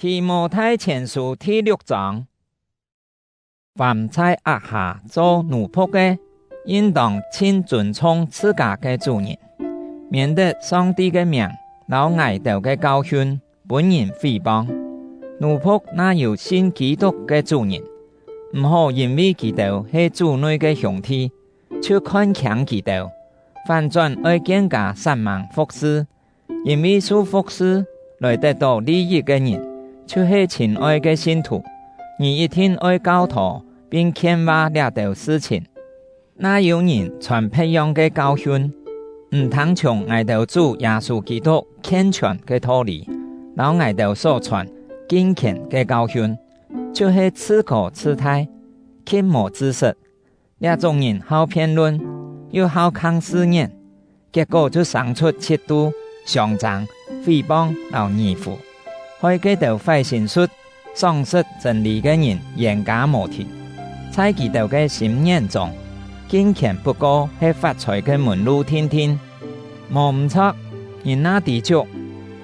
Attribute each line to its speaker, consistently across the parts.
Speaker 1: 提摩太前书第6章，凡在压下做奴仆的，应当亲尊崇自家的主人，免得上帝的名老挨到的教训本人诽谤。奴仆那有信基督的主人，唔好因为基督是主内的兄弟，就看强基督，反转爱更加散漫服侍。因为所服侍来得到利益的人，就是亲爱的信徒。你一定爱教导并劝化这道事情。那有人传培养的教训，唔通从爱到主耶稣基督健全的道理，然后爱到所传敬虔的教训，就是自高自大、轻莫知识。这种人好辩论，又好抗思念，结果就生出嫉妒、上涨、诽谤、疑腐，害基督坏心术、丧失真理的人言假无听。在基督的心眼中，敬虔不过是发财的门路天天。无唔错，人那地足，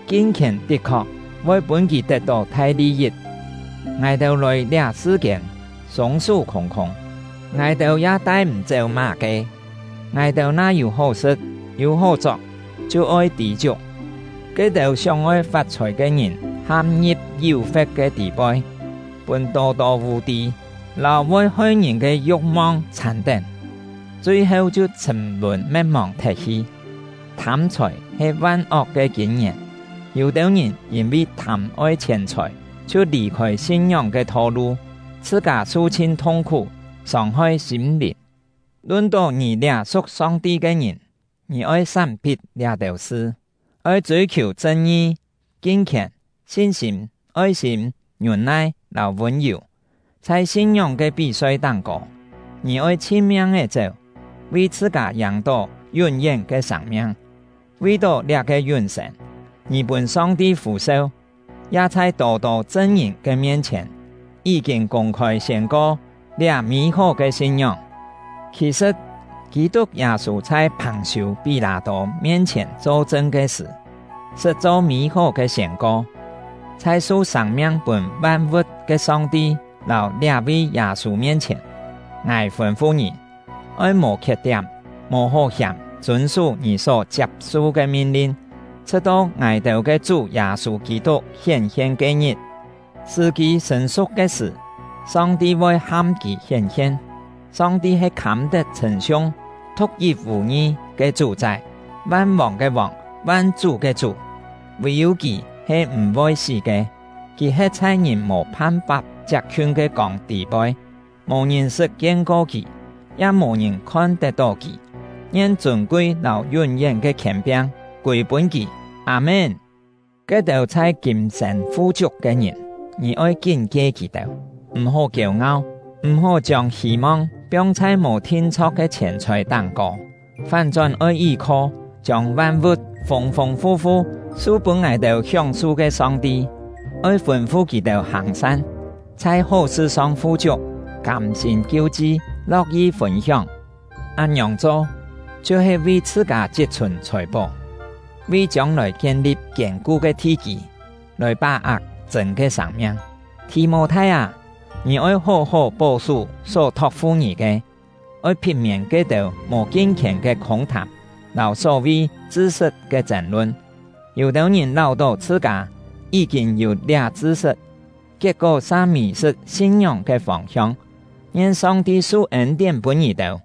Speaker 1: 敬虔的确为本己得到太利益。挨到来这世间，松树空空，挨到也带唔走马嘅，挨到那有好食有好作，就爱地足。基督上爱发财嘅人，陷入妖惑嘅地步，本多多无地，留为害人嘅欲望残定，最后就沉沦灭亡脱去。贪财是万恶嘅经验，有的人因为贪爱钱财，就离开信仰嘅道路，自家受尽痛苦，伤害心灵。论到你俩属上帝嘅人，你爱善别俩道事，爱追求正义、敬虔、信心、爱心、忍耐、温柔，在信仰嘅比赛当中，你爱亲命嘅走，为自家赢到永远嘅生命。为到这个完成，你本上帝扶手，也在多多真人嘅面前，已经公开宣告这美好嘅信仰。其实，基督耶稣在彭修比拉多面前做证嘅事，是做美好嘅宣告。在受生命本万物嘅上帝，到这位耶稣面前，爱吩咐你，爱无缺点，无好险。遵守你所接受的命令，直到挨到的主耶稣基督显现的日，时机成熟的时，上帝会喊其显现。上帝是看得称颂、独一无二的主宰，万王的王，万主的主。唯有其是唔会死的，其是在人无办法接劝的讲地步，无人识见过其，也无人看得到其。愿尊贵老永远的权柄归本己，阿门。这道在今生富足的人，你爱谨记基督，唔好骄傲，唔好将希望放在无天错的钱财当中，反转爱依靠将万物丰丰富富赐本来就享受的上帝，爱吩咐基督行善，在好事上富足，甘心救济，乐意分享，安样做。就是为自家积存财宝，为将来建立坚固的体基，来把握整个生命。提摩太啊，你爱好好保守所托付你的，爱避免基督无敬虔的空谈，老所谓知识的争论。有的人老到自家已经有俩知识，结果啥迷失信仰的方向，愿上帝赐恩典本你道。